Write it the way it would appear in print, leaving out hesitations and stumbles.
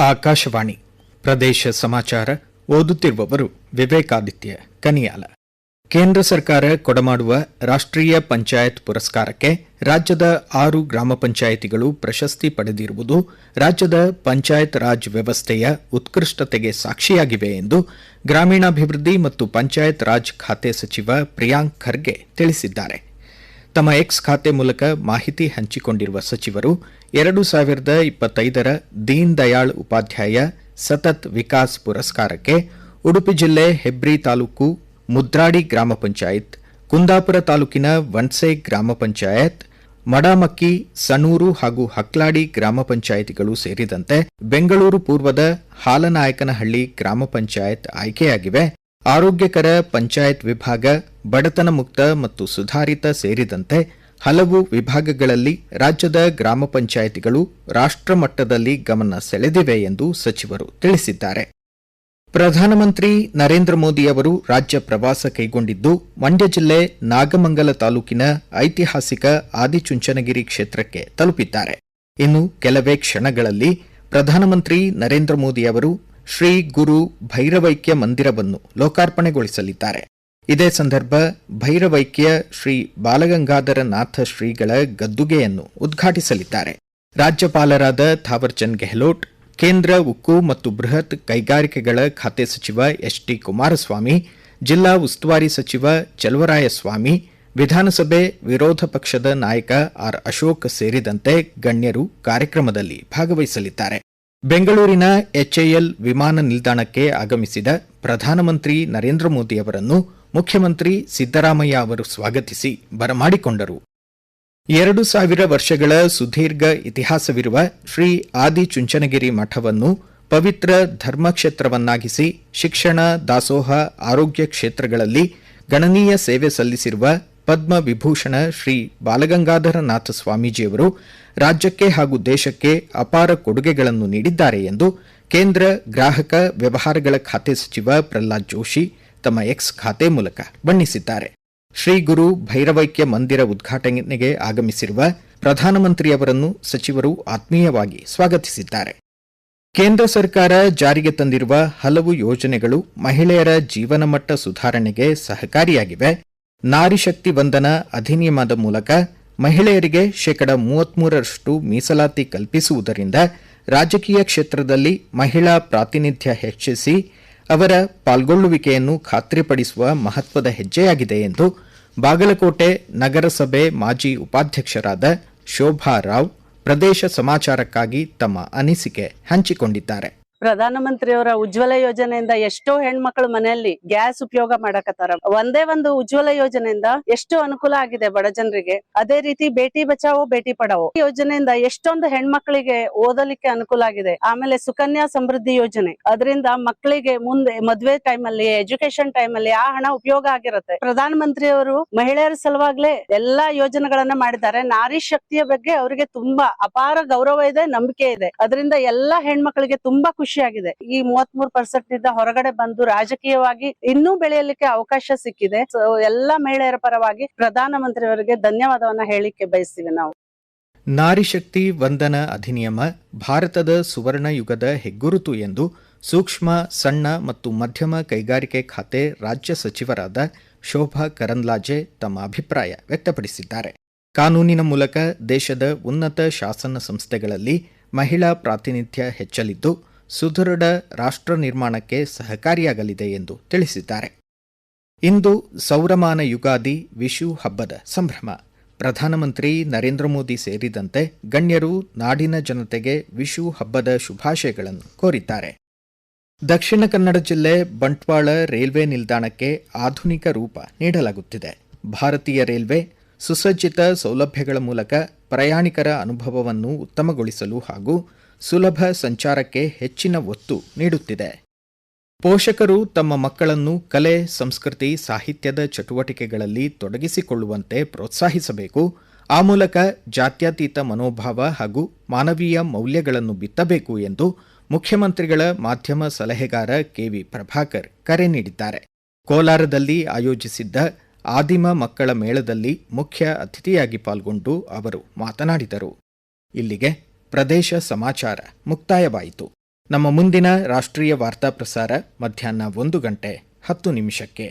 ಆಕಾಶವಾಣಿ ಪ್ರದೇಶ ಸಮಾಚಾರ ಓದುತ್ತಿರುವವರು ವಿವೇಕಾದಿತ್ಯ ಕನಿಯಾಲ. ಕೇಂದ್ರ ಸರ್ಕಾರ ಕೊಡಮಾಡುವ ರಾಷ್ಟ್ರೀಯ ಪಂಚಾಯತ್ ಪುರಸ್ಕಾರಕ್ಕೆ ರಾಜ್ಯದ 6 ಗ್ರಾಮ ಪಂಚಾಯಿತಿಗಳು ಪ್ರಶಸ್ತಿ ಪಡೆದಿರುವುದು ರಾಜ್ಯದ ಪಂಚಾಯತ್ ರಾಜ್ ವ್ಯವಸ್ಥೆಯ ಉತ್ಕೃಷ್ಟತೆಗೆ ಸಾಕ್ಷಿಯಾಗಿವೆ ಎಂದು ಗ್ರಾಮೀಣಾಭಿವೃದ್ಧಿ ಮತ್ತು ಪಂಚಾಯತ್ ರಾಜ್ ಖಾತೆ ಸಚಿವ ಪ್ರಿಯಾಂಕ್ ಖರ್ಗೆ ತಿಳಿಸಿದ್ದಾರೆ. ತಮ್ಮ ಎಕ್ಸ್ ಖಾತೆ ಮೂಲಕ ಮಾಹಿತಿ ಹಂಚಿಕೊಂಡಿರುವ ಸಚಿವರು 2025ರ ದೀನ್ ದಯಾಳ್ ಉಪಾಧ್ಯಾಯ ಸತತ್ ವಿಕಾಸ್ ಪುರಸ್ಕಾರಕ್ಕೆ ಉಡುಪಿ ಜಿಲ್ಲೆ ಹೆಬ್ರಿ ತಾಲೂಕು ಮುದ್ರಾಡಿ ಗ್ರಾಮ ಪಂಚಾಯತ್, ಕುಂದಾಪುರ ತಾಲೂಕಿನ ವನ್ಸೆ ಗ್ರಾಮ ಪಂಚಾಯತ್, ಮಡಮಕ್ಕಿ, ಸಣೂರು ಹಾಗೂ ಹಕ್ಲಾಡಿ ಗ್ರಾಮ ಪಂಚಾಯಿತಿಗಳು ಸೇರಿದಂತೆ ಬೆಂಗಳೂರು ಪೂರ್ವದ ಹಾಲನಾಯಕನಹಳ್ಳಿ ಗ್ರಾಮ ಪಂಚಾಯತ್ ಆಯ್ಕೆಯಾಗಿವೆ. ಆರೋಗ್ಯಕರ ಪಂಚಾಯತ್ ವಿಭಾಗ, ಬಡತನ ಮುಕ್ತ ಮತ್ತು ಸುಧಾರಿತ ಸೇರಿದಂತೆ ಹಲವು ವಿಭಾಗಗಳಲ್ಲಿ ರಾಜ್ಯದ ಗ್ರಾಮ ಪಂಚಾಯಿತಿಗಳು ರಾಷ್ಟ್ರಮಟ್ಟದಲ್ಲಿ ಗಮನ ಸೆಳೆದಿವೆ ಎಂದು ಸಚಿವರು ತಿಳಿಸಿದ್ದಾರೆ. ಪ್ರಧಾನಮಂತ್ರಿ ನರೇಂದ್ರ ಮೋದಿ ಅವರು ರಾಜ್ಯ ಪ್ರವಾಸ ಕೈಗೊಂಡಿದ್ದು ಮಂಡ್ಯ ಜಿಲ್ಲೆ ನಾಗಮಂಗಲ ತಾಲೂಕಿನ ಐತಿಹಾಸಿಕ ಆದಿಚುಂಚನಗಿರಿ ಕ್ಷೇತ್ರಕ್ಕೆ ತಲುಪಿದ್ದಾರೆ. ಇನ್ನು ಕೆಲವೇ ಕ್ಷಣಗಳಲ್ಲಿ ಪ್ರಧಾನಮಂತ್ರಿ ನರೇಂದ್ರ ಮೋದಿ ಅವರು ಶ್ರೀ ಗುರು ಭೈರವೈಕ್ಯ ಮಂದಿರವನ್ನು ಲೋಕಾರ್ಪಣೆಗೊಳಿಸಲಿದ್ದಾರೆ. ಇದೇ ಸಂದರ್ಭ ಭೈರವೈಕ್ಯ ಶ್ರೀ ಬಾಲಗಂಗಾಧರ ನಾಥ ಶ್ರೀಗಳ ಗದ್ದುಗೆಯನ್ನು ಉದ್ಘಾಟಿಸಲಿದ್ದಾರೆ. ರಾಜ್ಯಪಾಲರಾದ ಥಾವರ್ಚಂದ್ ಗೆಹ್ಲೋಟ್, ಕೇಂದ್ರ ಉಕ್ಕು ಮತ್ತು ಬೃಹತ್ ಕೈಗಾರಿಕೆಗಳ ಖಾತೆ ಸಚಿವ ಎಚ್.ಡಿ. ಕುಮಾರಸ್ವಾಮಿ, ಜಿಲ್ಲಾ ಉಸ್ತುವಾರಿ ಸಚಿವ ಚಲುವರಾಯಸ್ವಾಮಿ, ವಿಧಾನಸಭೆ ವಿರೋಧ ಪಕ್ಷದ ನಾಯಕ ಆರ್. ಅಶೋಕ್ ಸೇರಿದಂತೆ ಗಣ್ಯರು ಕಾರ್ಯಕ್ರಮದಲ್ಲಿ ಭಾಗವಹಿಸಲಿದ್ದಾರೆ. ಬೆಂಗಳೂರಿನ ಎಚ್ಎಎಲ್ ವಿಮಾನ ನಿಲ್ದಾಣಕ್ಕೆ ಆಗಮಿಸಿದ ಪ್ರಧಾನಮಂತ್ರಿ ನರೇಂದ್ರ ಮೋದಿ ಅವರನ್ನು ಮುಖ್ಯಮಂತ್ರಿ ಸಿದ್ದರಾಮಯ್ಯ ಅವರು ಸ್ವಾಗತಿಸಿ ಬರಮಾಡಿಕೊಂಡರು. 2000 ವರ್ಷಗಳ ಸುದೀರ್ಘ ಇತಿಹಾಸವಿರುವ ಶ್ರೀ ಆದಿಚುಂಚನಗಿರಿ ಮಠವನ್ನು ಪವಿತ್ರ ಧರ್ಮಕ್ಷೇತ್ರವನ್ನಾಗಿಸಿ ಶಿಕ್ಷಣ, ದಾಸೋಹ, ಆರೋಗ್ಯ ಕ್ಷೇತ್ರಗಳಲ್ಲಿ ಗಣನೀಯ ಸೇವೆ ಸಲ್ಲಿಸಿರುವ ಪದ್ಮ ವಿಭೂಷಣ ಶ್ರೀ ಬಾಲಗಂಗಾಧರ ನಾಥ ಸ್ವಾಮೀಜಿಯವರು ರಾಜ್ಯಕ್ಕೆ ಹಾಗೂ ದೇಶಕ್ಕೆ ಅಪಾರ ಕೊಡುಗೆಗಳನ್ನು ನೀಡಿದ್ದಾರೆ ಎಂದು ಕೇಂದ್ರ ಗ್ರಾಹಕ ವ್ಯವಹಾರಗಳ ಖಾತೆ ಸಚಿವ ಪ್ರಹ್ಲಾದ್ ಜೋಶಿ ತಮ್ಮ ಎಕ್ಸ್ ಖಾತೆ ಮೂಲಕ ಬಣ್ಣಿಸಿದ್ದಾರೆ. ಶ್ರೀ ಗುರು ಭೈರವೈಕ್ಯ ಮಂದಿರ ಉದ್ಘಾಟನೆಗೆ ಆಗಮಿಸಿರುವ ಪ್ರಧಾನಮಂತ್ರಿಯವರನ್ನು ಸಚಿವರು ಆತ್ಮೀಯವಾಗಿ ಸ್ವಾಗತಿಸಿದ್ದಾರೆ. ಕೇಂದ್ರ ಸರ್ಕಾರ ಜಾರಿಗೆ ತಂದಿರುವ ಹಲವು ಯೋಜನೆಗಳು ಮಹಿಳೆಯರ ಜೀವನಮಟ್ಟ ಸುಧಾರಣೆಗೆ ಸಹಕಾರಿಯಾಗಿವೆ. ನಾರಿ ಶಕ್ತಿ ವಂದನ ಅಧಿನಿಯಮದ ಮೂಲಕ ಮಹಿಳೆಯರಿಗೆ 33% ಮೀಸಲಾತಿ ಕಲ್ಪಿಸುವುದರಿಂದ ರಾಜಕೀಯ ಕ್ಷೇತ್ರದಲ್ಲಿ ಮಹಿಳಾ ಪ್ರಾತಿನಿಧ್ಯ ಹೆಚ್ಚಿಸಿ ಅವರ ಪಾಲ್ಗೊಳ್ಳುವಿಕೆಯನ್ನು ಖಾತ್ರಿಪಡಿಸುವ ಮಹತ್ವದ ಹೆಜ್ಜೆಯಾಗಿದೆ ಎಂದು ಬಾಗಲಕೋಟೆ ನಗರಸಭೆ ಮಾಜಿ ಉಪಾಧ್ಯಕ್ಷರಾದ ಶೋಭಾ ರಾವ್ ಪ್ರದೇಶ ಸಮಾಚಾರಕ್ಕಾಗಿ ತಮ್ಮ ಅನಿಸಿಕೆ ಹಂಚಿಕೊಂಡಿದ್ದಾರೆ. ಪ್ರಧಾನಮಂತ್ರಿಯವರ ಉಜ್ವಲ ಯೋಜನೆಯಿಂದ ಎಷ್ಟೋ ಹೆಣ್ಮಕ್ಳು ಮನೆಯಲ್ಲಿ ಗ್ಯಾಸ್ ಉಪಯೋಗ ಮಾಡಕತ್ತಾರ. ಒಂದೇ ಒಂದು ಉಜ್ವಲ ಯೋಜನೆಯಿಂದ ಎಷ್ಟು ಅನುಕೂಲ ಆಗಿದೆ ಬಡ ಜನರಿಗೆ. ಅದೇ ರೀತಿ ಬೇಟಿ ಬಚಾವೋ ಬೇಟಿ ಪಡಾವೋ ಯೋಜನೆಯಿಂದ ಎಷ್ಟೊಂದು ಹೆಣ್ಮಕ್ಳಿಗೆ ಓದಲಿಕ್ಕೆ ಅನುಕೂಲ ಆಗಿದೆ. ಆಮೇಲೆ ಸುಕನ್ಯಾ ಸಮೃದ್ಧಿ ಯೋಜನೆ, ಅದರಿಂದ ಮಕ್ಕಳಿಗೆ ಮುಂದೆ ಮದ್ವೆ ಟೈಮ್ ಅಲ್ಲಿ, ಎಜುಕೇಶನ್ ಟೈಮ್ ಅಲ್ಲಿ ಆ ಹಣ ಉಪಯೋಗ ಆಗಿರುತ್ತೆ. ಪ್ರಧಾನಮಂತ್ರಿಯವರು ಮಹಿಳೆಯರ ಸಲುವಾಗ್ಲೇ ಎಲ್ಲಾ ಯೋಜನೆಗಳನ್ನ ಮಾಡಿದ್ದಾರೆ. ನಾರಿ ಶಕ್ತಿಯ ಬಗ್ಗೆ ಅವರಿಗೆ ತುಂಬಾ ಅಪಾರ ಗೌರವ ಇದೆ, ನಂಬಿಕೆ ಇದೆ. ಅದರಿಂದ ಎಲ್ಲಾ ಹೆಣ್ಮಕ್ಳಿಗೆ ತುಂಬಾ ಖುಷಿಯಾಗಿದೆ. ಈ 33% ಇಂದ ಹೊರಗಡೆ ಬಂದು ರಾಜಕೀಯವಾಗಿ ಇನ್ನೂ ಬೆಳೆಯಲಿಕ್ಕೆ ಅವಕಾಶ ಸಿಕ್ಕಿದೆ. ಎಲ್ಲಾ ಮಹಿಳೆಯರ ಪರವಾಗಿ ಪ್ರಧಾನಮಂತ್ರಿಯವರಿಗೆ ಧನ್ಯವಾದವನ್ನ ಹೇಳಿಕ್ಕೆ ಬಯಸ್ತೀವಿ ನಾವು. ನಾರಿ ಶಕ್ತಿ ವಂದನ ಅಧಿನಿಯಮ ಭಾರತದ ಸುವರ್ಣ ಯುಗದ ಹೆಗ್ಗುರುತು ಎಂದು ಸೂಕ್ಷ್ಮ, ಸಣ್ಣ ಮತ್ತು ಮಧ್ಯಮ ಕೈಗಾರಿಕೆ ಖಾತೆ ರಾಜ್ಯ ಸಚಿವರಾದ ಶೋಭಾ ಕರಂದ್ಲಾಜೆ ತಮ್ಮ ಅಭಿಪ್ರಾಯ ವ್ಯಕ್ತಪಡಿಸಿದ್ದಾರೆ. ಕಾನೂನಿನ ಮೂಲಕ ದೇಶದ ಉನ್ನತ ಶಾಸನ ಸಂಸ್ಥೆಗಳಲ್ಲಿ ಮಹಿಳಾ ಪ್ರಾತಿನಿಧ್ಯ ಹೆಚ್ಚಲಿದ್ದು ಸುದೃಢ ರಾಷ್ಟ್ರ ನಿರ್ಮಾಣಕ್ಕೆ ಸಹಕಾರಿಯಾಗಲಿದೆ ಎಂದು ತಿಳಿಸಿದ್ದಾರೆ. ಇಂದು ಸೌರಮಾನ ಯುಗಾದಿ, ವಿಷು ಹಬ್ಬದ ಸಂಭ್ರಮ. ಪ್ರಧಾನಮಂತ್ರಿ ನರೇಂದ್ರ ಮೋದಿ ಸೇರಿದಂತೆ ಗಣ್ಯರು ನಾಡಿನ ಜನತೆಗೆ ವಿಷು ಹಬ್ಬದ ಶುಭಾಶಯಗಳನ್ನು ಕೋರಿದ್ದಾರೆ. ದಕ್ಷಿಣ ಕನ್ನಡ ಜಿಲ್ಲೆ ಬಂಟ್ವಾಳ ರೈಲ್ವೆ ನಿಲ್ದಾಣಕ್ಕೆ ಆಧುನಿಕ ರೂಪ ನೀಡಲಾಗುತ್ತಿದೆ. ಭಾರತೀಯ ರೈಲ್ವೆ ಸುಸಜ್ಜಿತ ಸೌಲಭ್ಯಗಳ ಮೂಲಕ ಪ್ರಯಾಣಿಕರ ಅನುಭವವನ್ನು ಉತ್ತಮಗೊಳಿಸಲು ಹಾಗೂ ಸುಲಭ ಸಂಚಾರಕ್ಕೆ ಹೆಚ್ಚಿನ ಒತ್ತು ನೀಡುತ್ತಿದೆ. ಪೋಷಕರು ತಮ್ಮ ಮಕ್ಕಳನ್ನು ಕಲೆ, ಸಂಸ್ಕೃತಿ, ಸಾಹಿತ್ಯದ ಚಟುವಟಿಕೆಗಳಲ್ಲಿ ತೊಡಗಿಸಿಕೊಳ್ಳುವಂತೆ ಪ್ರೋತ್ಸಾಹಿಸಬೇಕು. ಆ ಮೂಲಕ ಜಾತ್ಯತೀತ ಮನೋಭಾವ ಹಾಗೂ ಮಾನವೀಯ ಮೌಲ್ಯಗಳನ್ನು ಬಿತ್ತಬೇಕು ಎಂದು ಮುಖ್ಯಮಂತ್ರಿಗಳ ಮಾಧ್ಯಮ ಸಲಹೆಗಾರ ಕೆವಿ ಪ್ರಭಾಕರ್ ಕರೆ ನೀಡಿದ್ದಾರೆ. ಕೋಲಾರದಲ್ಲಿ ಆಯೋಜಿಸಿದ್ದ ಆದಿಮ ಮಕ್ಕಳ ಮೇಳದಲ್ಲಿ ಮುಖ್ಯ ಅತಿಥಿಯಾಗಿ ಪಾಲ್ಗೊಂಡು ಅವರು ಮಾತನಾಡಿದರು. ಇಲ್ಲಿಗೆ ಪ್ರದೇಶ ಸಮಾಚಾರ ಮುಕ್ತಾಯವಾಯಿತು. ನಮ್ಮ ಮುಂದಿನ ರಾಷ್ಟ್ರೀಯ ವಾರ್ತಾ ಪ್ರಸಾರ ಮಧ್ಯಾಹ್ನ 1:10 ನಿಮಿಷಕ್ಕೆ.